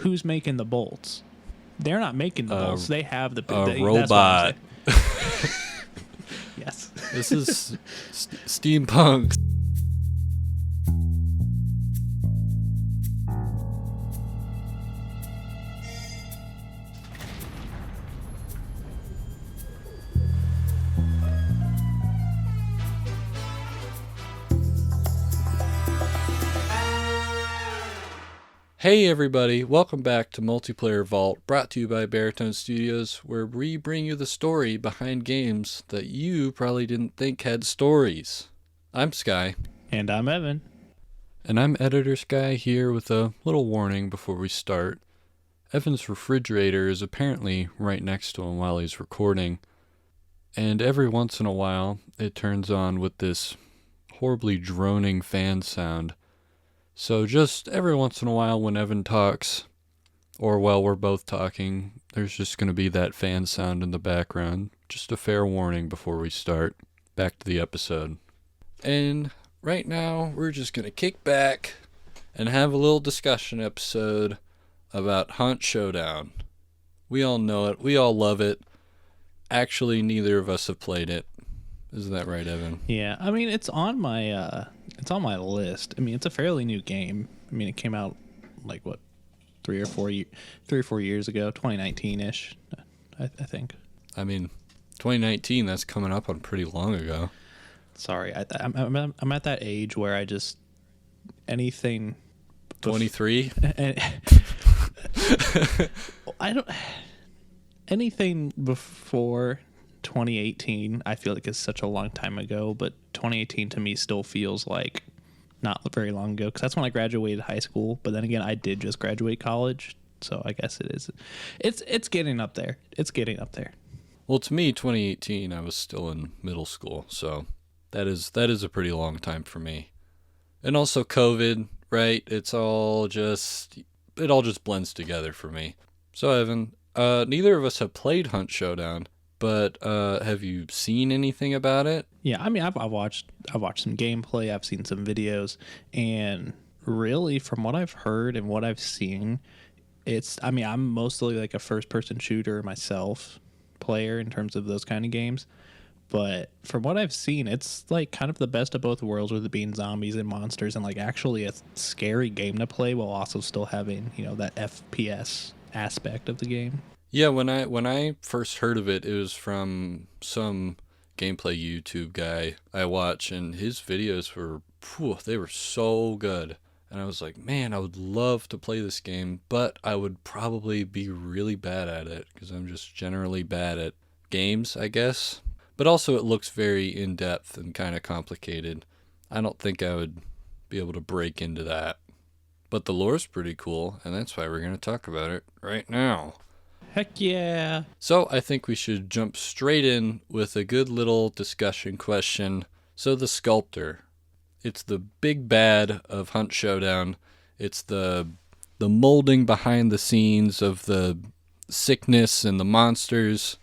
who's making the bolts? They're not making the bolts. They have the robot. Yes. This is steampunk. Hey everybody, welcome back to Multiplayer Vault, brought to you by Baritone Studios, where we bring you the story behind games that you probably didn't think had stories. I'm Sky. And I'm Evan. And I'm Editor Sky here with a little warning before we start. Evan's refrigerator is apparently right next to him while he's recording, and every once in a while it turns on with this horribly droning fan sound. So just every once in a while when Evan talks, or while we're both talking, there's just going to be that fan sound in the background. Just a fair warning before we start. Back to the episode. And right now, we're just going to kick back and have a little discussion episode about Hunt Showdown. We all know it. We all love it. Actually, neither of us have played it. Isn't that right, Evan? Yeah, I mean, it's on my list. I mean, it's a fairly new game. I mean, it came out like what, 3 or 4 years ago, 2019-ish, I think. I mean, 2019. That's coming up on pretty long ago. Sorry, I'm at that age where I just anything. 23. I don't anything before 2018 I feel like is such a long time ago, but 2018 to me still feels like not very long ago, because that's when I graduated high school. But then again, I did just graduate college, so I guess it is. It's getting up there. It's getting up there. Well, to me, 2018, I was still in middle school, so that is a pretty long time for me. And also COVID, right? It all just blends together for me. So Evan, neither of us have played Hunt Showdown, but have you seen anything about it? Yeah, I mean, I've watched some gameplay, I've seen some videos, and really, from what I've heard and what I've seen, I'm mostly like a first-person shooter myself player in terms of those kind of games. But from what I've seen, it's like kind of the best of both worlds, with it being zombies and monsters, and like actually a scary game to play while also still having, that FPS aspect of the game. Yeah, when I first heard of it, it was from some gameplay YouTube guy I watch, and his videos were so good. And I was like, man, I would love to play this game, but I would probably be really bad at it, because I'm just generally bad at games, I guess. But also it looks very in-depth and kind of complicated. I don't think I would be able to break into that. But the lore's pretty cool, and that's why we're going to talk about it right now. Heck yeah. So I think we should jump straight in with a good little discussion question. So the sculptor, it's the big bad of Hunt Showdown. It's the molding behind the scenes of the sickness and the monsters.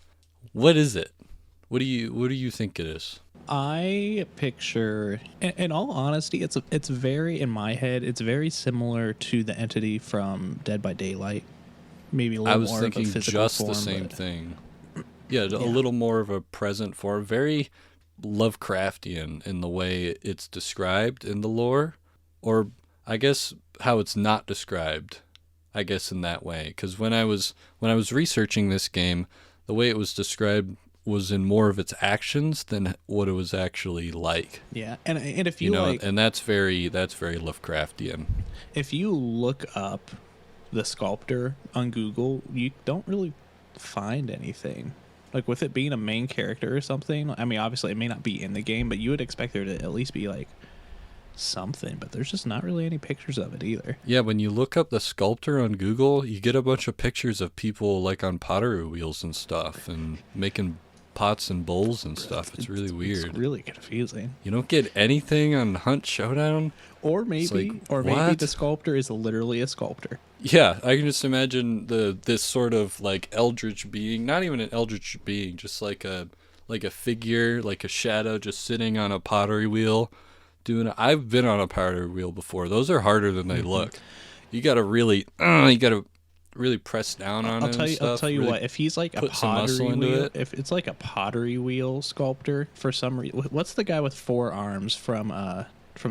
What is it? What do you think it is? I picture, in all honesty, it's very, in my head, it's very similar to the entity from Dead by Daylight. Maybe a little more of a physical form. I was thinking just the same thing. Yeah, a little more of a present form. Very Lovecraftian in the way it's described in the lore. Or I guess how it's not described, I guess in that way. Because when I was researching this game, the way it was described was in more of its actions than what it was actually like. Yeah, and if you and that's very Lovecraftian. If you look up the sculptor on Google, you don't really find anything. Like, with it being a main character or something, I mean, obviously it may not be in the game, but you would expect there to at least be like something, but there's just not really any pictures of it either. Yeah, when you look up the sculptor on Google, you get a bunch of pictures of people like on pottery wheels and stuff and making pots and bowls and stuff. It's really weird. It's really confusing. You don't get anything on Hunt Showdown? Or maybe the sculptor is literally a sculptor. Yeah, I can just imagine this sort of like eldritch being, not even an eldritch being, just like a figure, like a shadow just sitting on a pottery wheel I've been on a pottery wheel before. Those are harder than they look. You got to really really press down on I'll it tell and you. stuff. I'll tell you really what. If he's like a put some muscle pottery into wheel, it. if it's like a pottery wheel sculptor for some reason, what's the guy with 4 arms from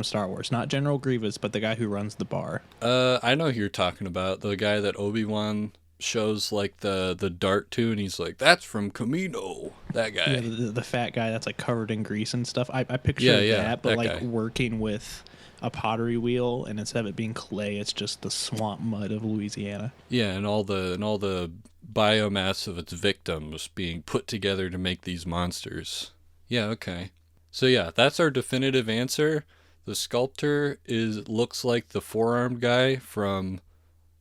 Star Wars? Not General Grievous, but the guy who runs the bar. I know who you're talking about. The guy that Obi-Wan shows like the dart to, and he's like, "That's from Camino." That guy. Yeah, the fat guy that's like covered in grease and stuff. I picture that, but that like guy. working with a pottery wheel, and instead of it being clay, it's just the swamp mud of Louisiana. Yeah, and all the biomass of its victims being put together to make these monsters. Yeah, okay. So yeah, that's our definitive answer. The sculptor looks like the 4-armed guy from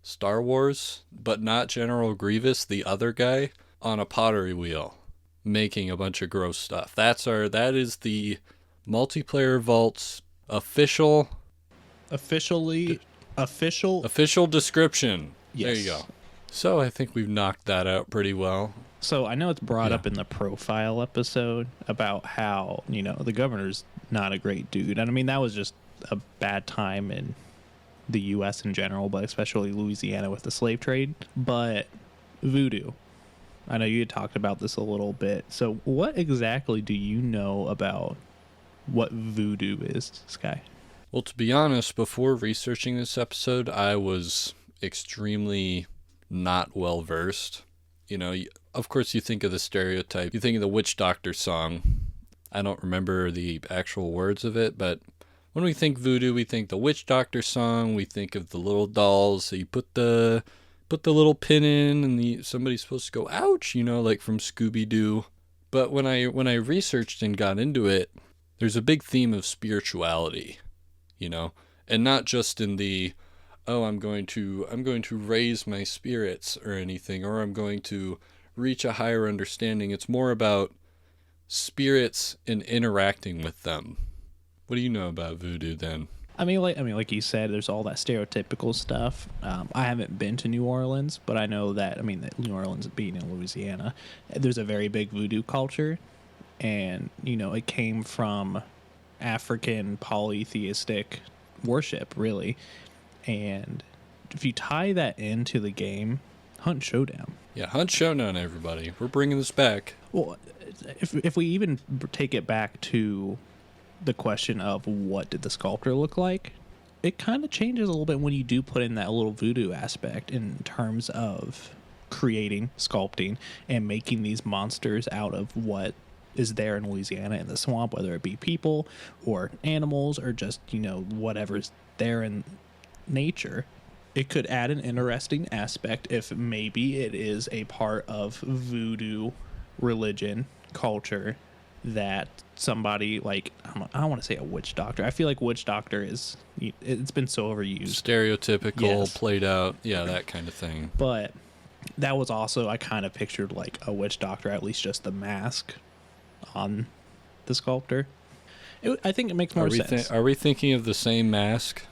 Star Wars, but not General Grievous, the other guy, on a pottery wheel, making a bunch of gross stuff. That is the Multiplayer Vault's official description. Yes. There you go. So I think we've knocked that out pretty well. So I know it's brought up in the profile episode about how, the governor's not a great dude. And I mean, that was just a bad time in the U.S. in general, but especially Louisiana with the slave trade. But voodoo, I know you had talked about this a little bit. So what exactly do you know about what voodoo is, Sky? Well, to be honest, before researching this episode, I was extremely not well versed. Of course, you think of the stereotype. You think of the witch doctor song. I don't remember the actual words of it, but when we think voodoo, we think the witch doctor song. We think of the little dolls. So you put the little pin in, and somebody's supposed to go ouch, like from Scooby-Doo. But when I researched and got into it, there's a big theme of spirituality, and not just in the, oh, I'm going to raise my spirits or anything, or I'm going to reach a higher understanding. It's more about spirits and interacting with them. What do you know about voodoo then? I mean, like you said, there's all that stereotypical stuff. I haven't been to New Orleans, but I know that New Orleans being in Louisiana, there's a very big voodoo culture, and it came from African polytheistic worship, really. And if you tie that into the game, Hunt Showdown. Yeah, Hunt Showdown, everybody. We're bringing this back. Well, if we even take it back to the question of what did the sculptor look like, it kind of changes a little bit when you do put in that little voodoo aspect in terms of creating, sculpting, and making these monsters out of what is there in Louisiana in the swamp, whether it be people or animals or just, whatever's there in nature. It could add an interesting aspect if maybe it is a part of voodoo religion culture that somebody like, I don't want to say a witch doctor. I feel like witch doctor it's been so overused. Stereotypical, yes. Played out. Yeah, that kind of thing. But that was also, I kind of pictured like a witch doctor, at least just the mask on the sculptor. I think it makes more sense. Are we thinking of the same mask?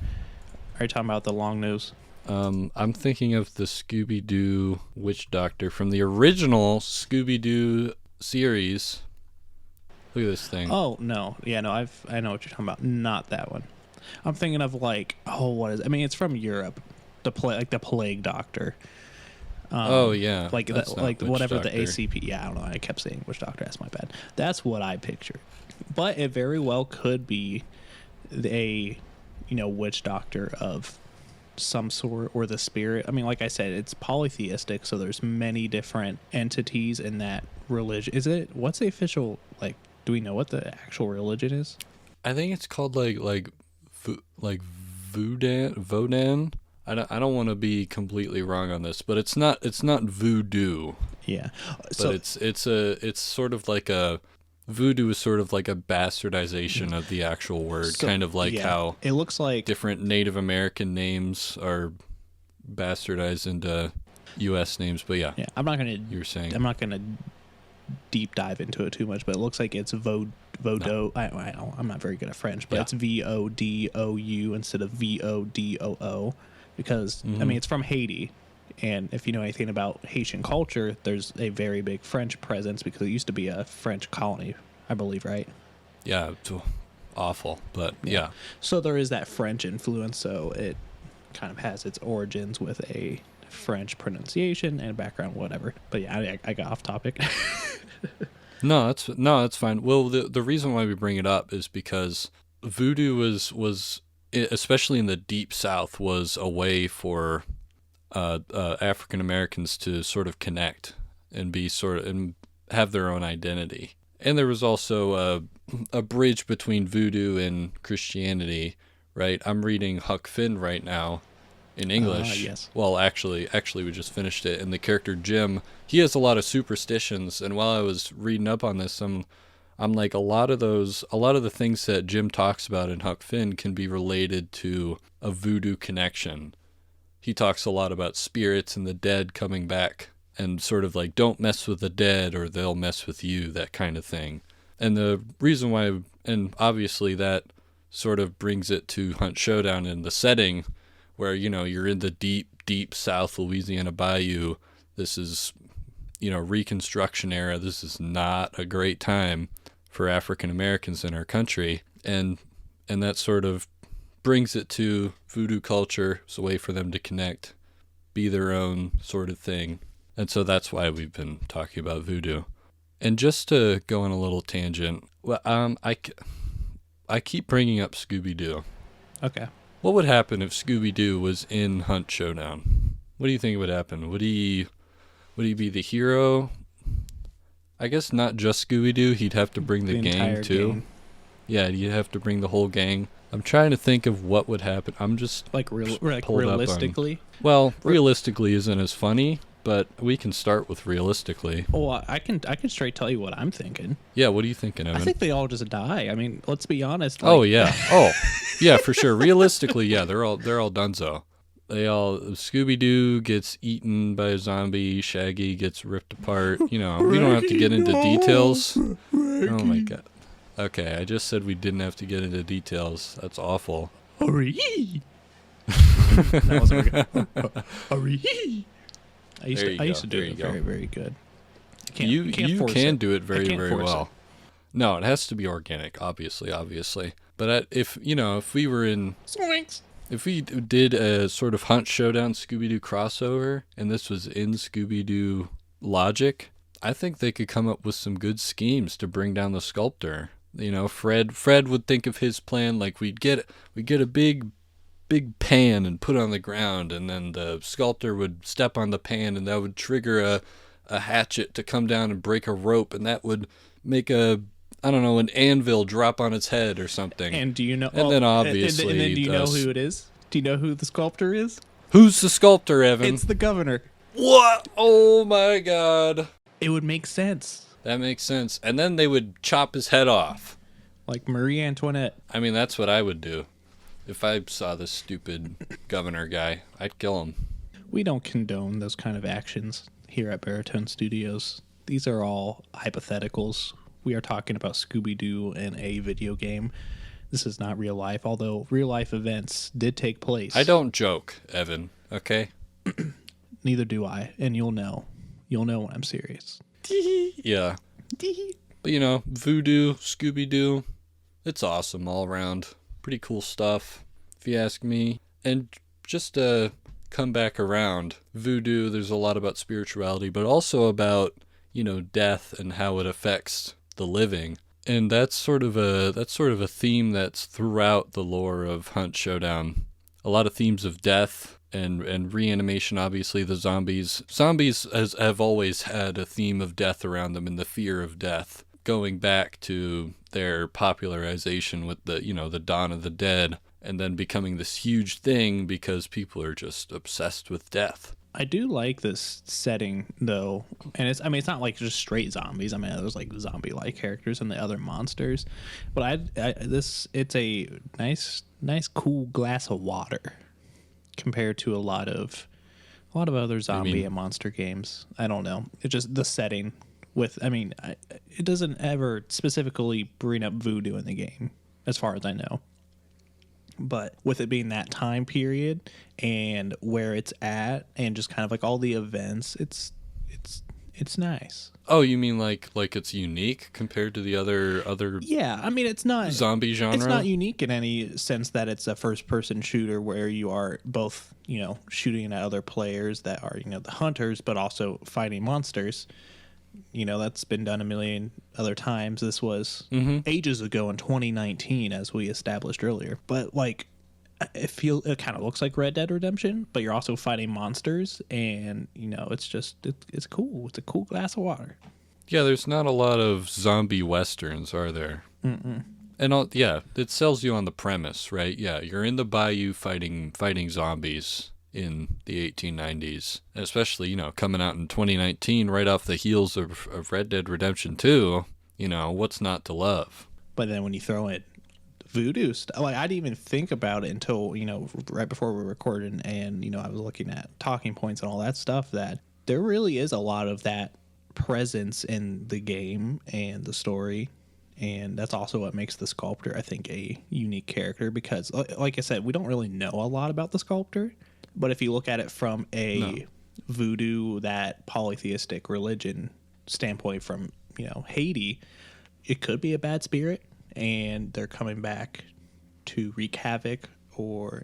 Are you talking about the long nose? I'm thinking of the Scooby-Doo witch doctor from the original Scooby-Doo series. Look at this thing. Oh, no. Yeah, no, I know what you're talking about. Not that one. I'm thinking of like, it's from Europe. The plague doctor. Oh yeah. Like whatever doctor. The ACP. Yeah, I don't know. I kept saying witch doctor. That's my bad. That's what I pictured. But it very well could be a witch doctor of some sort, or the spirit. I mean, like I said, it's polytheistic, so there's many different entities in that religion. What's the official, like, do we know what the actual religion is? I think it's called like Vodan. I don't want to be completely wrong on this, but it's not voodoo. Yeah. But it's sort of like a voodoo is sort of like a bastardization of the actual word, kind of like how it looks like different Native American names are bastardized into U.S. names. But yeah, I'm not gonna deep dive into it too much, but it looks like it's Vodo. No. I'm not very good at French, but it's Vodou instead of Vodoo, because it's from Haiti. And if you know anything about Haitian culture, there's a very big French presence because it used to be a French colony, I believe, right? Yeah, it's awful, but yeah. So there is that French influence, so it kind of has its origins with a French pronunciation and background, whatever. But yeah, I got off topic. No, that's fine. Well, the reason why we bring it up is because voodoo was especially in the deep South, was a way for African Americans to sort of connect and be and have their own identity. And there was also a bridge between voodoo and Christianity, right? I'm reading Huck Finn right now in English. Yes. Well, actually, we just finished it. And the character Jim, he has a lot of superstitions. And while I was reading up on this, I'm like, a lot of the things that Jim talks about in Huck Finn can be related to a voodoo connection. He talks a lot about spirits and the dead coming back, and sort of like, don't mess with the dead or they'll mess with you, that kind of thing. And the reason why, and obviously that sort of brings it to Hunt Showdown in the setting where, you're in the deep South Louisiana bayou. This is, Reconstruction era. This is not a great time for African Americans in our country. And that sort of brings it to voodoo culture. It's a way for them to connect, be their own sort of thing. And so that's why we've been talking about voodoo. And just to go on a little tangent, well, I keep bringing up Scooby-Doo. Okay. What would happen if Scooby-Doo was in Hunt Showdown? What do you think would happen? Would he be the hero? I guess not just Scooby-Doo. He'd have to bring the gang too. Gang. Yeah, you'd have to bring the whole gang. I'm trying to think of what would happen. I'm just realistically. Realistically isn't as funny, but we can start with realistically. Oh, I can straight tell you what I'm thinking. Yeah, what are you thinking, Evan? I think they all just die. I mean, let's be honest. Oh yeah. Oh, yeah, for sure. Realistically, yeah, they're all dunzo. Scooby-Doo gets eaten by a zombie. Shaggy gets ripped apart. We don't have to get into details. Oh my god. Okay, I just said we didn't have to get into details. That's awful. That wasn't good. I used to do it very, very good. You can do it very, very well. No, it has to be organic, obviously. But if we were in... Swings. If we did a sort of Hunt Showdown Scooby-Doo crossover, and this was in Scooby-Doo logic, I think they could come up with some good schemes to bring down the sculptor. Fred would think of his plan like we'd get a big pan and put on the ground, and then the sculptor would step on the pan, and that would trigger a hatchet to come down and break a rope, and that would make an anvil drop on its head or something. And do you know? And then obviously, and then do you know who it is? Do you know who the sculptor is? Who's the sculptor, Evan? It's the governor. What? Oh my God! It would make sense. That makes sense. And then they would chop his head off, like Marie Antoinette. I mean, that's what I would do if I saw this stupid governor guy. I'd kill him. We don't condone those kind of actions here at Baritone Studios. These are all hypotheticals. We are talking about Scooby-Doo in a video game. This is not real life, although real life events did take place. I don't joke, Evan, okay? Neither do I, and you'll know. You'll know when I'm serious. Yeah. But voodoo, Scooby-Doo, it's awesome all around. Pretty cool stuff, if you ask me. And just to come back around, voodoo, there's a lot about spirituality, but also about, death and how it affects the living. And that's sort of a theme that's throughout the lore of Hunt Showdown. A lot of themes of death and reanimation. Obviously, the zombies have always had a theme of death around them and the fear of death, going back to their popularization with the Dawn of the Dead, and then becoming this huge thing because people are just obsessed with death. I do like this setting though, and it's not like just straight zombies. I mean, there's like zombie-like characters and the other monsters, but it's a nice cool glass of water compared to a lot of other zombie and monster games. I don't know. It's just the setting it doesn't ever specifically bring up voodoo in the game, as far as I know. But with it being that time period and where it's at and just kind of like all the events, it's It's nice. Oh, you mean like it's unique compared to the other Yeah, I mean, it's not zombie genre? It's not unique in any sense that it's a first-person shooter where you are both, shooting at other players that are, the hunters, but also fighting monsters. That's been done a million other times. This was ages ago in 2019, as we established earlier. But like, it kind of looks like Red Dead Redemption, but you're also fighting monsters, and it's cool. It's a cool glass of water. Yeah, there's not a lot of zombie westerns, are there? Mm-mm. And it sells you on the premise, right? Yeah, you're in the bayou fighting zombies in the 1890s, especially coming out in 2019, right off the heels of Red Dead Redemption 2. What's not to love? But then when you throw it voodoo stuff, like, I didn't even think about it until right before we recorded, and I was looking at talking points and all that stuff, that there really is a lot of that presence in the game and the story. And that's also what makes the sculptor, I think, a unique character, because like I said, we don't really know a lot about the sculptor, but if you look at it from a voodoo, that polytheistic religion standpoint from Haiti, it could be a bad spirit, and they're coming back to wreak havoc, or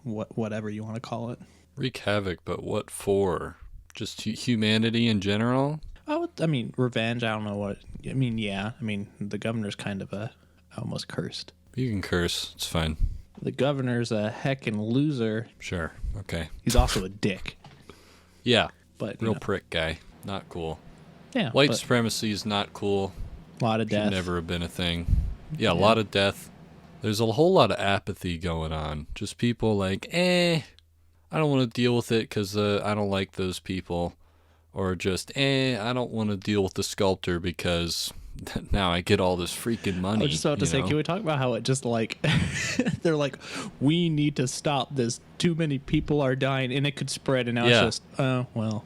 whatever you want to call it. Wreak havoc, but what for? Just humanity in general? I mean, revenge. I don't know what. I mean, yeah. I mean, the governor's kind of almost cursed. You can curse. It's fine. The governor's a heckin' loser. Sure. Okay. He's also a dick. Yeah. But real prick guy. Not cool. Yeah. White supremacy is not cool. A lot of death. Should never have been a thing. Yeah, a lot of death. There's a whole lot of apathy going on. Just people like, I don't want to deal with it because I don't like those people. Or just, I don't want to deal with the sculptor because now I get all this freaking money. I was just about to say, can we talk about how it just like, they're like, we need to stop this. Too many people are dying, and it could spread. And now it's just, well,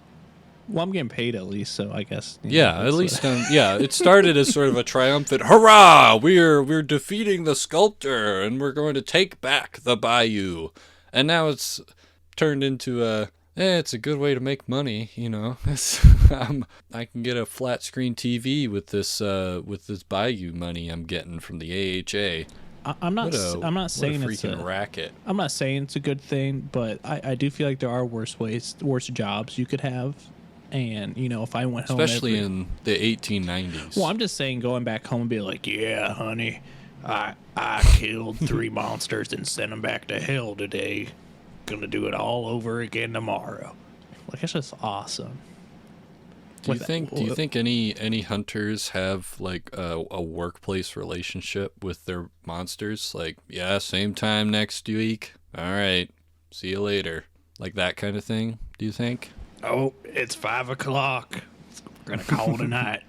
I'm getting paid at least, so I guess. At least, it started as sort of a triumphant, hurrah, we're defeating the sculptor, and we're going to take back the bayou. And now it's turned into it's a good way to make money, I can get a flat screen TV with this bayou money I'm getting from the AHA. I'm not saying it's a racket. I'm not saying it's a good thing, but I do feel like there are worse jobs you could have. And if I went home, especially in the 1890s. Well, I'm just saying, going back home and be like, yeah, honey, I killed 3 monsters and sent them back to hell today. Gonna do it all over again tomorrow. Like, it's just awesome. Do you think any hunters have like a workplace relationship with their monsters? Like, yeah, same time next week. All right, see you later. Like that kind of thing. Do you think? Oh, it's 5 o'clock. We're gonna call tonight.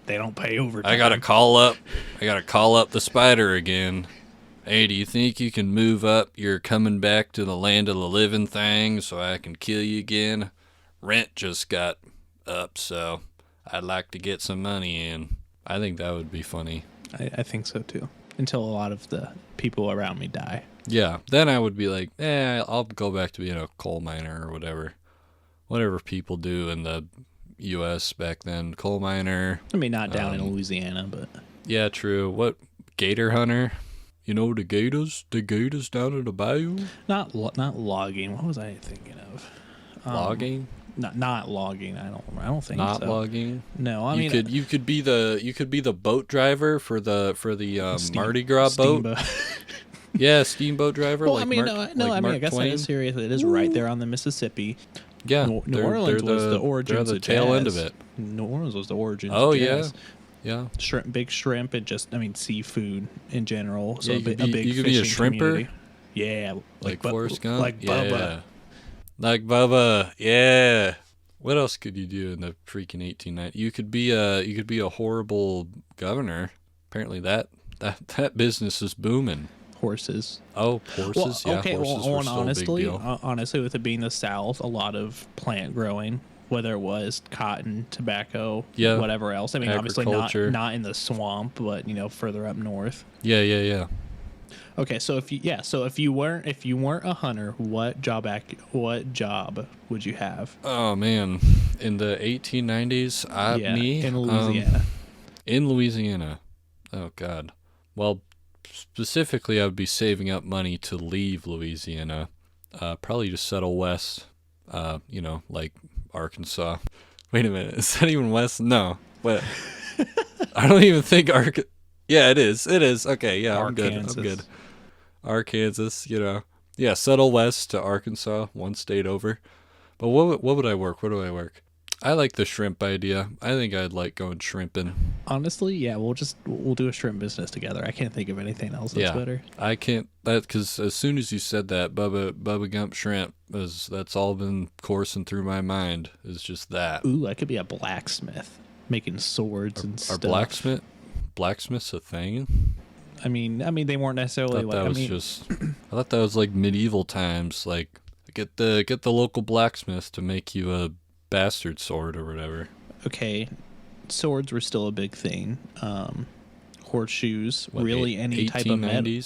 They don't pay overtime. I gotta call up the spider again. Hey, do you think you can move up? You're coming back to the land of the living thing so I can kill you again. Rent just got up, so I'd like to get some money in. I think that would be funny. I think so too. Until a lot of the people around me die. Yeah, then I would be like, I'll go back to being a coal miner or whatever. Whatever people do in the U.S. back then. Coal miner. I mean, not down in Louisiana, but... Yeah, true. What? Gator hunter? The gators down in the bayou? Not logging. What was I thinking of? Logging? Not logging. I don't think not so. Not logging. No, I mean you could be the boat driver for the Mardi Gras boat. Yeah, steamboat driver. Well, like I mean, Mark I guess Twain. that is serious. It is right there on the Mississippi. Yeah, New Orleans was the origins. They're the tail end of it. New Orleans was the origins. Oh of jazz. Yeah. Big shrimp, and just seafood in general. So yeah, you could be a shrimper. Community. Yeah, like Forrest Gump. Like Bubba. Like Bubba. Yeah. What else could you do in the freaking 1890s? You could be a horrible governor. Apparently that business is booming. Horses. Oh, horses. Well, yeah. Okay. Horses Well, were still a big deal. honestly, with it being the South, a lot of plant growing. Whether it was cotton, tobacco, whatever else. I mean, obviously not in the swamp, but further up north. Yeah. Okay, so if you weren't a hunter, what job would you have? Oh man, in the 1890s, In Louisiana. In Louisiana. Oh God. Well, specifically, I would be saving up money to leave Louisiana. Probably just settle west. Like Arkansas. Wait a minute, is that even west? No. What? I don't even think Yeah, it is. It is. Okay, yeah, I'm good. Arkansas, Yeah, settle west to Arkansas, one state over. But what would I work? What do I work? I like the shrimp idea. I think I'd like going shrimping. Honestly, yeah, we'll do a shrimp business together. I can't think of anything else that's better. I can't because as soon as you said that, Bubba Gump shrimp, that's all been coursing through my mind. Is just that. Ooh, I could be a blacksmith making swords and stuff. Are blacksmiths a thing? I mean, they weren't necessarily I thought that was like medieval times. Like get the local blacksmith to make you a bastard sword or whatever. Okay, swords were still a big thing. Horseshoes, really any type of metal.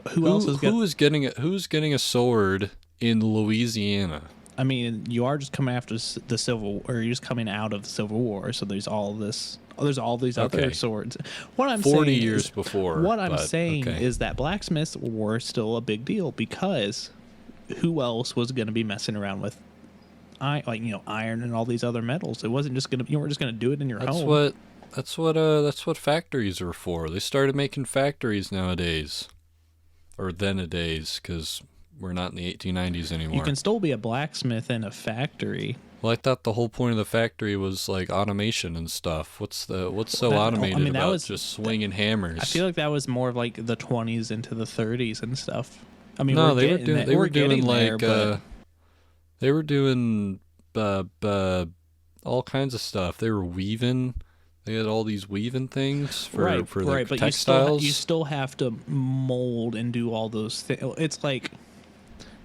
Who's getting a sword in Louisiana? I mean, you are just coming after the you're just coming out of the Civil War, so there's all this. There's all these other swords. What I'm 40 saying years before. What I'm saying is that blacksmiths were still a big deal because who else was going to be messing around with iron and all these other metals? It wasn't just you weren't just going to do it in your home. That's what factories are for. They started making factories nowadays, or then-a-days, because we're not in the 1890s anymore. You can still be a blacksmith in a factory. Well, I thought the whole point of the factory was like automation and stuff. What's so automated about just swinging hammers? I feel like that was more of like the 20s into the 30s and stuff. I mean, no, they were doing all kinds of stuff. They were weaving. They had all these weaving things for the textiles. But you still have to mold and do all those things. It's like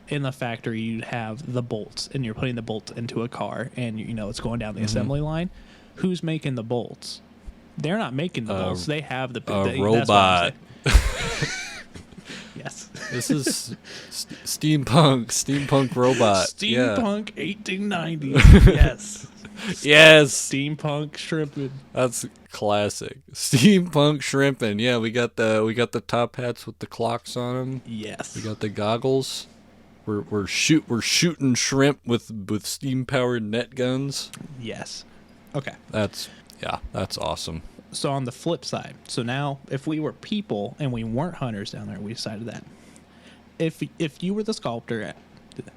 in the factory, you have the bolts, and you're putting the bolts into a car, and it's going down the assembly line. Who's making the bolts? They're not making the bolts. They have the robot. Yes. This is steampunk robot. Steampunk 1890. Yes. Yes. Steampunk shrimping. That's classic. Steampunk shrimping. Yeah, we got the top hats with the clocks on them. Yes. We got the goggles. We're shooting shrimp with steam powered net guns. Yes. Okay. That's awesome. So on the flip side, so now if we were people and we weren't hunters down there, we decided that if you were the sculptor,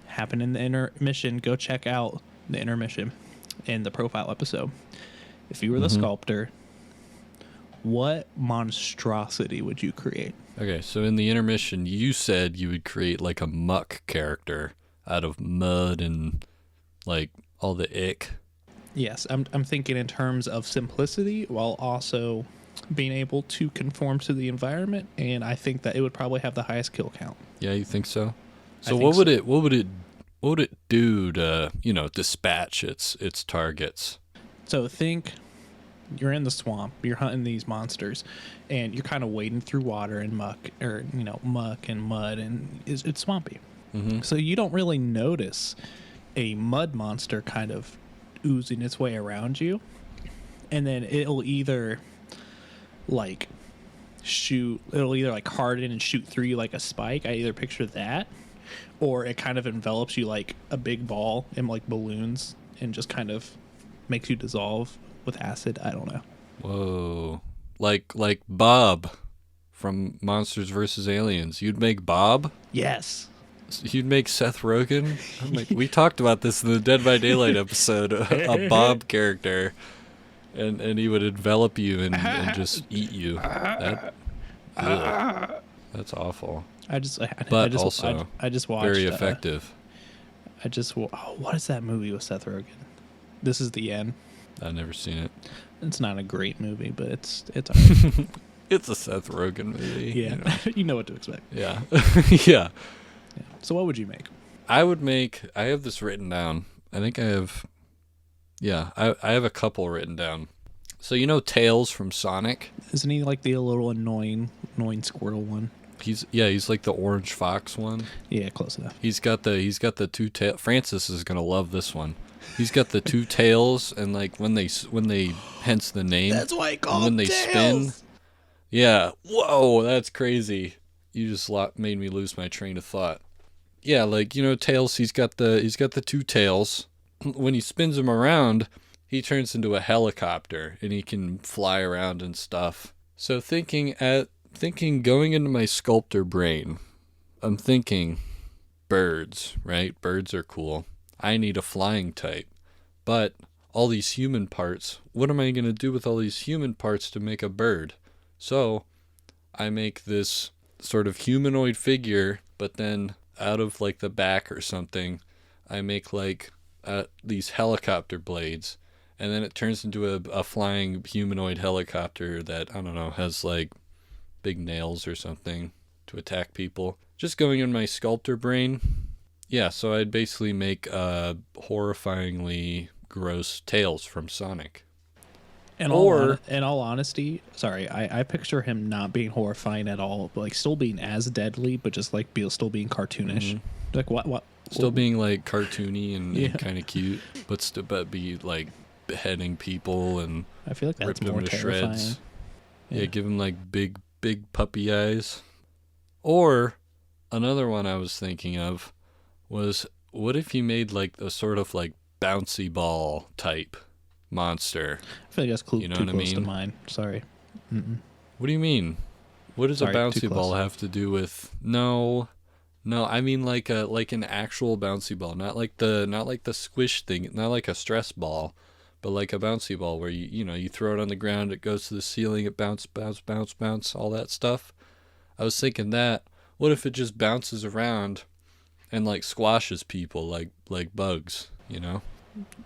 happened in the intermission, go check out the intermission in the profile episode. If you were the sculptor, what monstrosity would you create? Okay, so in the intermission, you said you would create like a muck character out of mud and like all the ick. Yes, I'm thinking in terms of simplicity while also being able to conform to the environment, and I think that it would probably have the highest kill count. Yeah, you think so? So what would it do to, dispatch its targets? So think you're in the swamp, you're hunting these monsters, and you're kind of wading through water and muck, or muck and mud, and it's swampy. Mm-hmm. So you don't really notice a mud monster kind of oozing its way around you, and then it'll either harden and shoot through you like a spike. I either picture that, or it kind of envelops you like a big ball in like balloons and just kind of makes you dissolve with acid. I don't know. Whoa. Like Bob from Monsters vs. Aliens. You'd make Bob? Yes. You'd make Seth Rogen? We talked about this in the Dead by Daylight episode, a Bob character, and he would envelop you and just eat you. That's awful. I just watched. Very effective. What is that movie with Seth Rogen? This Is the End. I've never seen it. It's not a great movie, but it's all right. It's a Seth Rogen movie. Yeah, you know what to expect. Yeah. Yeah. So what would you make? I have this written down. I think I have. Yeah, I have a couple written down. So Tails from Sonic? Isn't he like the little annoying Squirtle one? He's like the orange fox one. Yeah, close enough. He's got the two tail. Francis is gonna love this one. He's got the two tails, and like when they hence the name. That's why I call when them they tails. spin. Yeah. Whoa, that's crazy. You just made me lose my train of thought. Yeah, like, tails. He's got the two tails. When he spins them around, he turns into a helicopter, and he can fly around and stuff. So thinking going into my sculptor brain, I'm thinking birds, right? Birds are cool. I need a flying type. But all these human parts, what am I going to do with all these human parts to make a bird? So I make this sort of humanoid figure, but then out of like the back or something, I make like these helicopter blades. And then it turns into a flying humanoid helicopter that, I don't know, has like big nails or something to attack people. Just going in my sculptor brain. Yeah, so I'd basically make horrifyingly gross tails from Sonic. In all honesty, sorry, I picture him not being horrifying at all, but like still being as deadly, but just like still being cartoonish. Mm-hmm. Like what? Still being like cartoony and kind of cute, but be like beheading people and I feel like that's rip them more to terrifying. shreds. Yeah, give them like big puppy eyes. Or another one I was thinking of was, what if you made like a sort of like bouncy ball type monster? I feel like that's too close to mine. Sorry. Mm-mm. What do you mean? What does a bouncy ball have to do with? No, I mean like an actual bouncy ball, not like the squish thing, not like a stress ball, but like a bouncy ball where you throw it on the ground, it goes to the ceiling, it bounce, all that stuff. I was thinking that. What if it just bounces around and like squashes people like bugs,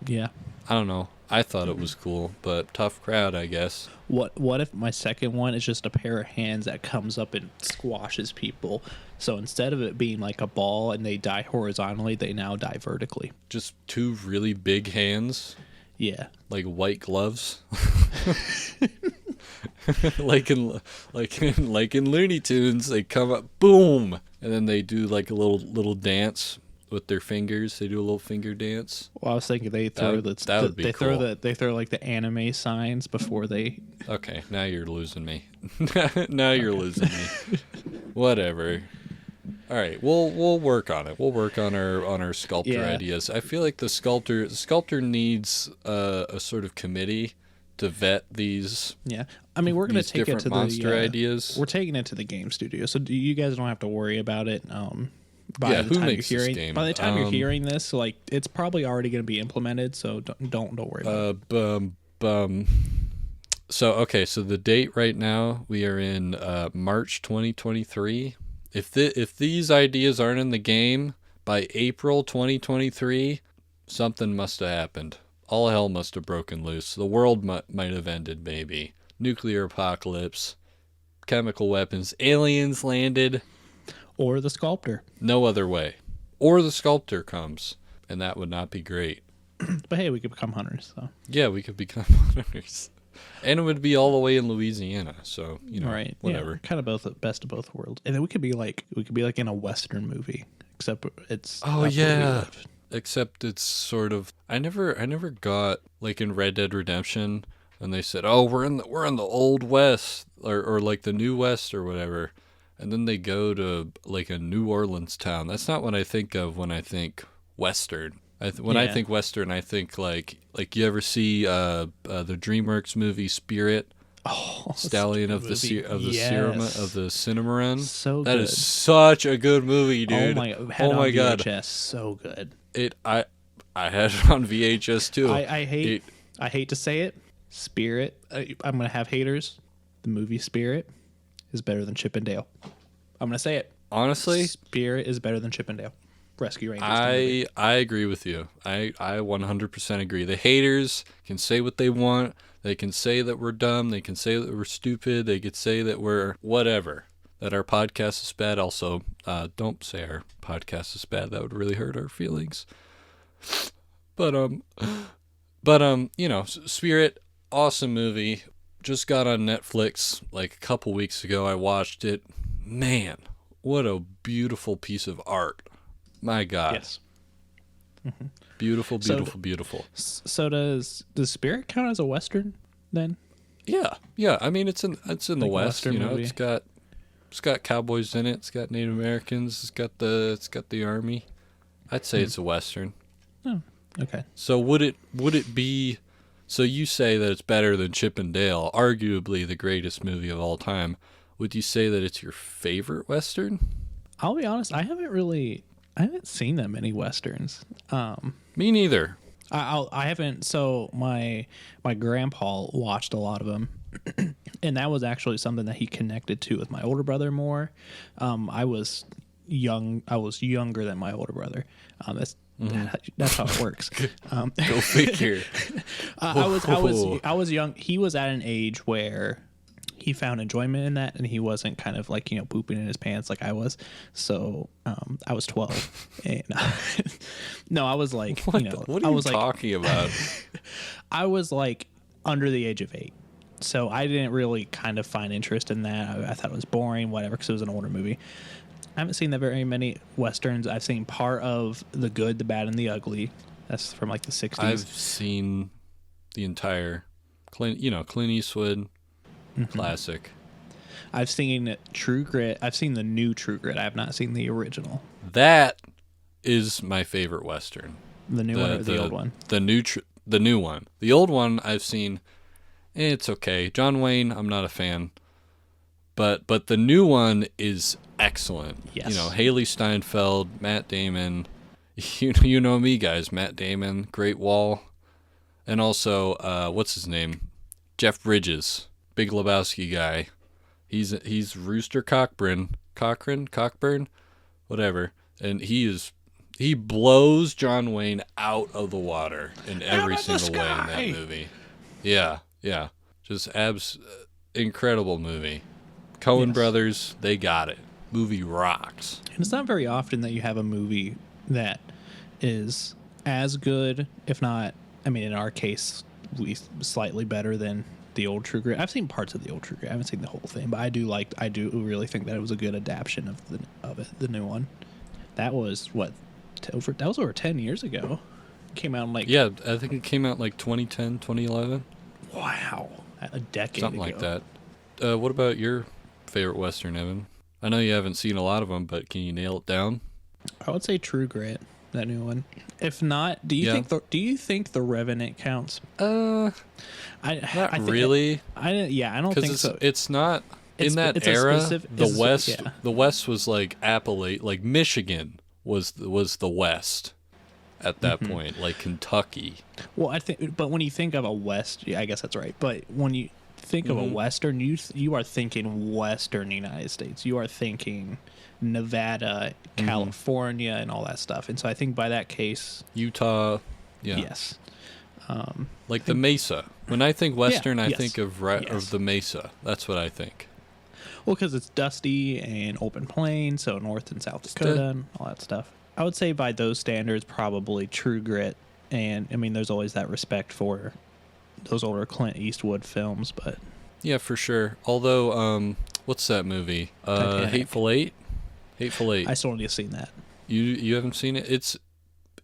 Yeah. I don't know. I thought it was cool, but tough crowd, I guess. What if my second one is just a pair of hands that comes up and squashes people? So instead of it being like a ball and they die horizontally, they now die vertically. Just two really big hands? Yeah. Like white gloves? like in Looney Tunes, they come up, boom, and then they do like a little dance with their fingers. They do a little finger dance. Well, I was thinking they throw they throw like the anime signs before they. Okay, now you're losing me. Now you're losing me. Whatever. All right, we'll work on it. We'll work on our sculptor ideas. I feel like the sculptor needs a sort of committee to vet these. Yeah, I mean we're gonna take it to monster ideas. We're taking it to the game studio, so you guys don't have to worry about it. By the time you're hearing this, like it's probably already going to be implemented, so don't worry about it. So the date right now, we are in March 2023. If these ideas aren't in the game by April 2023, something must have happened. All hell must have broken loose. The world might have ended, maybe. Nuclear apocalypse, chemical weapons, aliens landed. Or the sculptor. No other way. Or the sculptor comes, and that would not be great. But hey, we could become hunters, so. Yeah, we could become hunters. And it would be all the way in Louisiana, so, right. Whatever. Yeah, kind of best of both worlds. And then we could be like in a Western movie, except it's. Oh, yeah. Except it's sort of. I never got, like in Red Dead Redemption, and they said, oh, we're in the Old West, or like the New West or whatever. And then they go to like a New Orleans town. That's not what I think of when I think Western. I think Western, I think like you ever see the DreamWorks movie Spirit? Oh, Stallion of the Cinnamon. So that good. is such a good movie, dude. Oh my god, VHS, so good. I had it on VHS too. I hate to say it. Spirit. I'm gonna have haters. The movie Spirit is better than Chip and Dale. I'm gonna say it. Honestly, Spirit is better than Chip and Dale. Rescue Rangers. I agree with you. I 100% agree. The haters can say what they want. They can say that we're dumb. They can say that we're stupid. They could say that we're whatever. That our podcast is bad. Also, don't say our podcast is bad. That would really hurt our feelings. But Spirit, awesome movie. Just got on Netflix like a couple weeks ago. I watched it. man, what a beautiful piece of art. My God. Yes. Mm-hmm. Beautiful, beautiful, beautiful. So does Spirit count as a Western then? Yeah. I mean, it's in the West. You know, movie. it's got cowboys in it. It's got Native Americans. It's got the army. I'd say it's a Western. Oh, okay. So would it be? So you say that it's better than Chip and Dale, arguably the greatest movie of all time. Would you say that it's your favorite Western? I'll be honest. I haven't seen that many Westerns. Me neither. I haven't. So my grandpa watched a lot of them, and that was actually something that he connected to with my older brother more. I was younger than my older brother. That's how it works. Go figure. I was young. He was at an age where he found enjoyment in that, and he wasn't kind of like, pooping in his pants like I was. So I was 12, and no, I was like, what are you talking about? I was like under the age of 8, so I didn't really kind of find interest in that. I thought it was boring, whatever, because it was an older movie. I haven't seen that very many Westerns. I've seen part of The Good, the Bad, and the Ugly. That's from like the 60s. I've seen the entire Clint Eastwood. Classic. I've seen True Grit. I've seen the new True Grit. I have not seen the original. That is my favorite Western. The new one or the old one? The new one. The old one I've seen. It's okay. John Wayne, I'm not a fan. But the new one is excellent. Yes. Haley Steinfeld, Matt Damon. You know me, guys. Matt Damon, Great Wall. And also, what's his name? Jeff Bridges. Big Lebowski guy. He's Rooster Cockburn, whatever. And he blows John Wayne out of the water in every single way in that movie. Yeah. Just incredible movie. Coen brothers, they got it. Movie rocks. And it's not very often that you have a movie that is as good, if not, in our case, slightly better than the old True Grit. I've seen parts of the old True Grit. I haven't seen the whole thing, but I do really think that it was a good adaptation of the new one. That was over 10 years ago. It came out in I think it came out like 2010, 2011. Wow, a decade something ago. like that. What about your favorite Western, Evan? I know you haven't seen a lot of them, but can you nail it down? I would say True Grit, that new one. If not, do you think The Revenant counts? Not really. I don't think so. It's not in that era. The West was like Appalachia, like Michigan was the West at that point, like Kentucky. Well, I think, but when you think of a West, I guess that's right. But when you think of a Western, you are thinking Western United States. You are thinking Nevada, California, and all that stuff. And so I think by that case, Utah, yes, like the Mesa. When I think Western, I think of the Mesa. That's what I think. Well, because it's dusty and open plains, so North and South Dakota and all that stuff. I would say by those standards, probably True Grit. And there's always that respect for those older Clint Eastwood films, but yeah, for sure. Although, what's that movie? Hateful Eight. I still need to see that. You haven't seen it?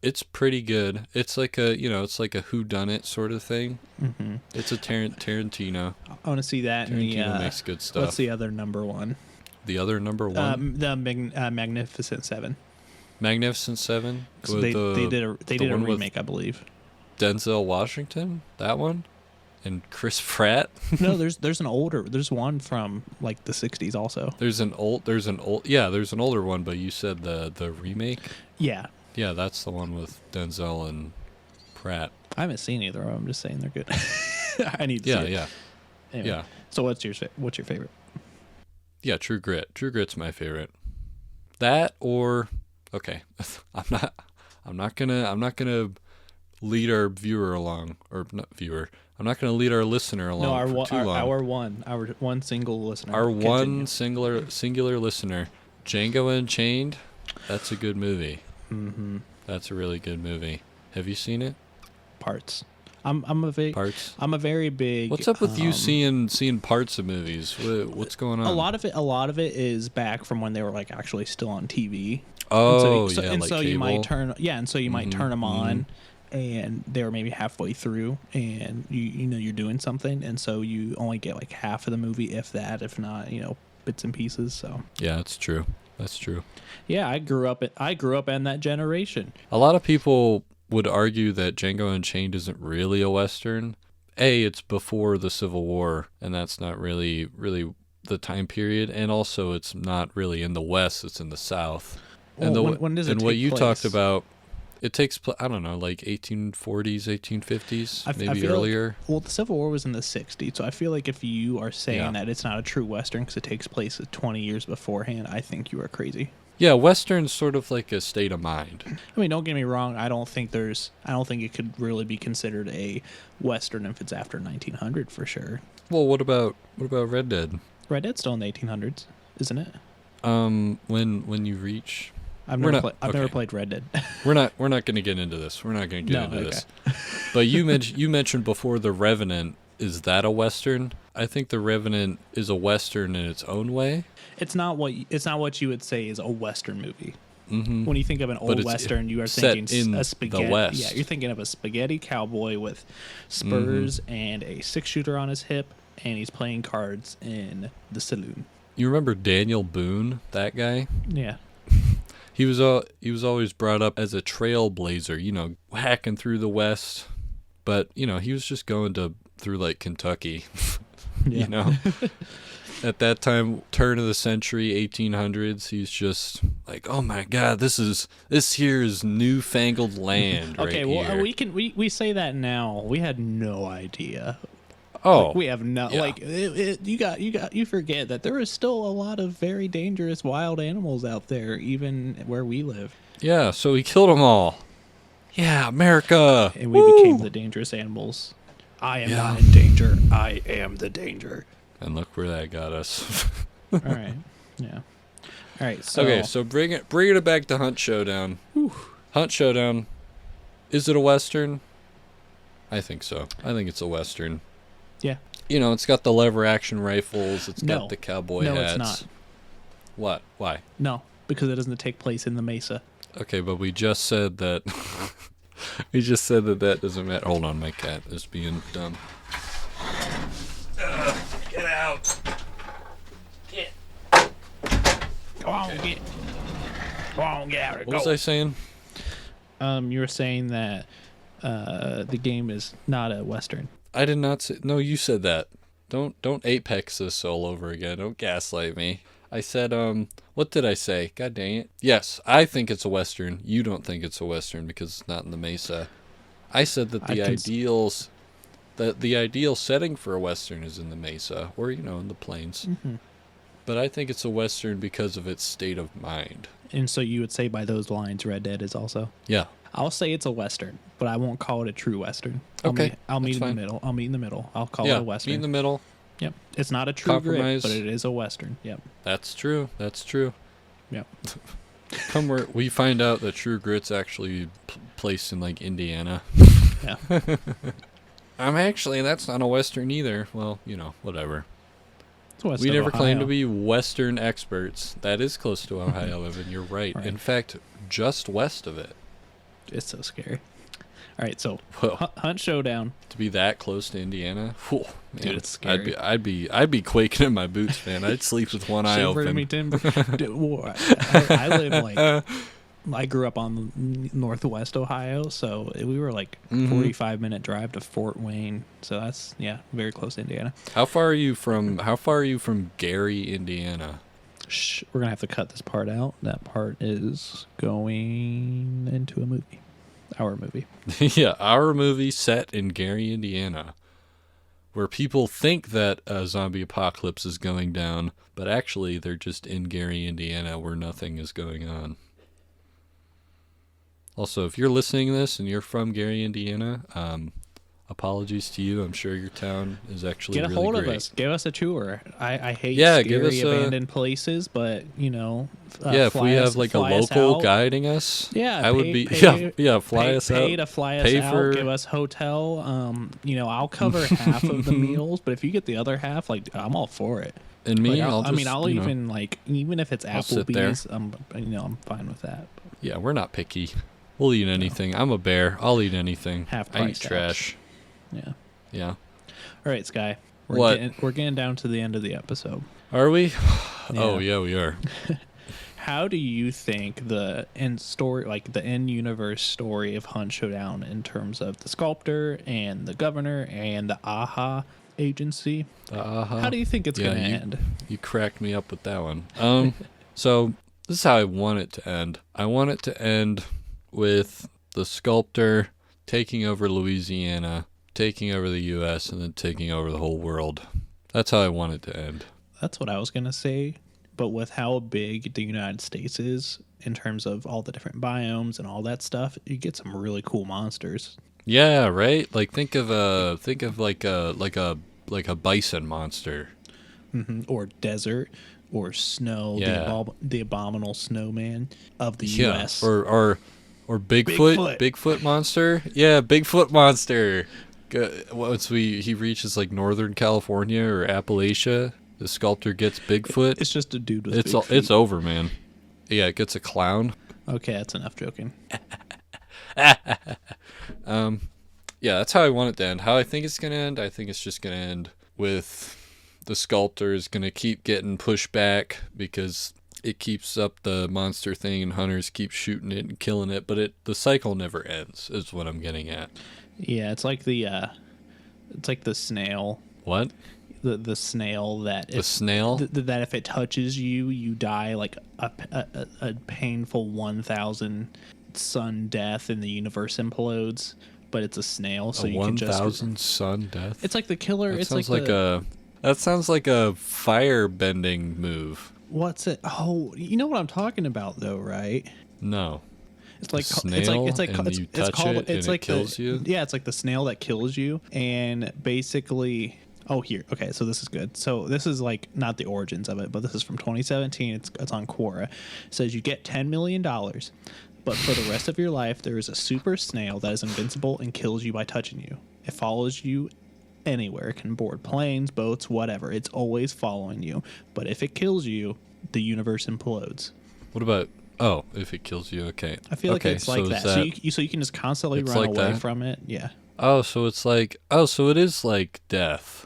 It's pretty good. It's like a whodunit sort of thing. Mm-hmm. It's a Tarantino. I want to see that. Tarantino makes good stuff. What's the other number one? The other number one? The Magnificent Seven. Magnificent Seven. So they did a remake, I believe. Denzel Washington, that one, and Chris Pratt. No, there's one from like the 60s also. There's an older one, but you said the remake. Yeah, that's the one with Denzel and Pratt. I haven't seen either of them. I'm just saying they're good. I need to see it. Yeah. Anyway, yeah. So what's your favorite? Yeah, True Grit. True Grit's my favorite. That or okay, I'm not gonna lead our viewer along, or not viewer. I'm not going to lead our listener along for too long. Our one single listener. Our one singular listener, Django Unchained. That's a good movie. Mm-hmm. That's a really good movie. Have you seen it? Parts. I'm a big parts. I'm a very big. What's up with you seeing parts of movies? What's going on? A lot of it is back from when they were like actually still on TV. Oh, and so, yeah, and like so cable. you might turn turn them on, and they were maybe halfway through, and you know you're doing something, and so you only get like half of the movie, if that, if not, bits and pieces. So yeah, that's true. That's true. Yeah, I grew up in that generation. A lot of people would argue that Django Unchained isn't really a Western. It's before the Civil War, and that's not really the time period, and also it's not really in the West, it's in the South. Well, when does it take what you place? talked about, it takes I don't know, like 1840s, 1850s, maybe earlier. The Civil War was in the 60s, so I feel like if you are saying that it's not a true Western because it takes place 20 years beforehand, I think you are crazy. Yeah, Western's sort of like a state of mind. I mean, don't get me wrong. I don't think it could really be considered a Western if it's after 1900 for sure. Well, what about Red Dead? Red Dead's still in the 1800s, isn't it? When you reach, I've never played Red Dead. We're not going to get into this. We're not going to get into this. But you mentioned before The Revenant. Is that a Western? I think The Revenant is a Western in its own way. It's not what you would say is a Western movie. Mm-hmm. When you think of an old Western, you are thinking a spaghetti. The West. Yeah, you're thinking of a spaghetti cowboy with spurs and a 6-shooter on his hip, and he's playing cards in the saloon. You remember Daniel Boone, that guy? Yeah. He was always brought up as a trailblazer, hacking through the West, but he was just going through like Kentucky, At that time, turn of the century, 1800s, he's just like, oh my God, this here is newfangled land. Okay, right well, here. we say that now. We had no idea. Oh, we have no you forget that there is still a lot of very dangerous wild animals out there, even where we live. Yeah, so he killed them all. Yeah, America. And we became the dangerous animals. I am not in danger. I am the danger. And look where that got us. All right. Yeah. All right. So okay, so bring it back to Hunt Showdown. Whew. Hunt Showdown. Is it a Western? I think so. I think it's a Western. Yeah. It's got the lever action rifles. It's got the cowboy hats. No, it's not. What? Why? No, because it doesn't take place in the Mesa. Okay, but we just said that. We just said that doesn't matter. Hold on, my cat is being dumb. Get out! Get! Go on, get! Go on, get out! What was I saying? You were saying that the game is not a Western. I did not say. No, you said that. Don't apex this all over again. Don't gaslight me. I said, what did I say? God dang it. Yes, I think it's a Western. You don't think it's a Western because it's not in the Mesa. I said that the ideal setting for a Western is in the Mesa or, in the plains. Mm-hmm. But I think it's a Western because of its state of mind. And so you would say by those lines, Red Dead is also? Yeah. I'll say it's a Western, but I won't call it a true Western. I'll meet in the middle. I'll call it a Western. Meet in the middle. Yep. It's not a true grit, but it is a Western. Yep. That's true. Yep. Come where we find out that True Grit's actually placed in like Indiana. Yeah. That's not a Western either. Well, whatever. It's we never claimed to be Western experts. That is close to Ohio, Evan. You're right. In fact, just west of it. It's so scary. All right, so Hunt Showdown. To be that close to Indiana, whew, man, dude, it's scary. I'd be quaking in my boots, man. I'd sleep with one eye open. Me timber. Dude, I live I grew up on Northwest Ohio, so we were like 45-minute drive to Fort Wayne. So that's very close to Indiana. How far are you from Gary, Indiana? Shh, we're gonna have to cut this part out. That part is going into a movie. Our movie. Yeah, our movie set in Gary, Indiana, where people think that a zombie apocalypse is going down, but actually they're just in Gary, Indiana, where nothing is going on. Also, if you're listening to this and you're from Gary, Indiana, apologies to you. I'm sure your town is actually Get a really hold great. of us. Give us a tour. I hate give us abandoned places, but if we have like a local guiding us, I would be fly us out. Pay to fly us out. Give us hotel. I'll cover half of the meals, but if you get the other half, like I'm all for it. And me, I'll even if it's Applebee's, I'm fine with that. Yeah, we're not picky. We'll eat anything. I'm a bear. I'll eat anything. Half I eat trash. Yeah. Yeah. All right, Sky. We're getting down to the end of the episode. Are we? Yeah. Oh yeah, we are. How do you think the in-universe story of Hunt Showdown in terms of the sculptor and the governor and the AHA agency? How do you think it's going to end? You cracked me up with that one. So this is how I want it to end. I want it to end with the sculptor taking over Louisiana, taking over the U.S., and then taking over the whole world. That's how I want it to end. That's what I was going to say. But with how big the United States is in terms of all the different biomes and all that stuff, you get some really cool monsters. Yeah, right? Like think of like a bison monster. Mm-hmm. Or desert or snow, the abominable snowman of the U.S. Or Bigfoot monster. Yeah, Bigfoot monster. Once he reaches like Northern California or Appalachia, the sculptor gets Bigfoot. It's just a dude with big feet. It's over, man. Yeah, it gets a clown. Okay, that's enough joking. Yeah, that's how I want it to end. How I think it's going to end, I think it's just going to end with the sculptor is going to keep getting pushed back because it keeps up the monster thing and hunters keep shooting it and killing it, but the cycle never ends is what I'm getting at. Yeah, it's like the snail. What? The snail that that if it touches you, you die like a painful 1,000 sun death and the universe implodes. But it's a snail, so you can just 1,000 sun death. It's like the killer. That sounds like a fire bending move. What's it? Oh, you know what I'm talking about, though, right? No. It's like snail, it's like you touch it and it kills you. Yeah, it's like the snail that kills you, and basically. Oh, here. Okay, so this is good. So this is like not the origins of it, but this is from 2017. It's on Quora. It says you get $10 million, but for the rest of your life, there is a super snail that is invincible and kills you by touching you. It follows you anywhere. It can board planes, boats, whatever. It's always following you. But if it kills you, the universe implodes. What about? Oh, if it kills you, okay. I feel like it's like that. So you can just constantly run away from it. Yeah. Oh, so it is like death.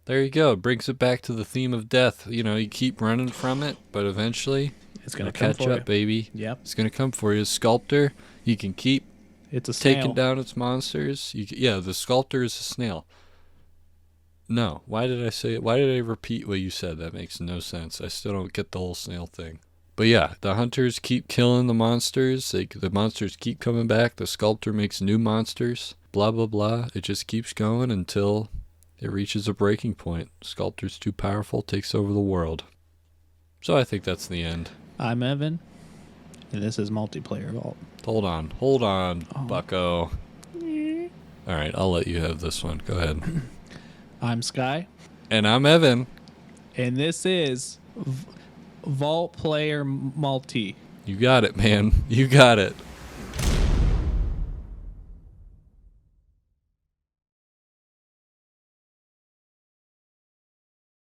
There you go. It brings it back to the theme of death. You keep running from it, but eventually it's going to catch up, baby. Yep. It's going to come for you. Sculptor, you can keep taking down its monsters. The sculptor is a snail. No. Why did I say it? Why did I repeat what you said? That makes no sense. I still don't get the whole snail thing. But yeah, the hunters keep killing the monsters. The monsters keep coming back. The sculptor makes new monsters. Blah, blah, blah. It just keeps going until it reaches a breaking point. Sculptor's too powerful, takes over the world. So I think that's the end. I'm Evan, and this is Multiplayer Vault. Hold on, bucko. All right, I'll let you have this one. Go ahead. I'm Sky. And I'm Evan. And this is Vault Player Multi. You got it, man. You got it.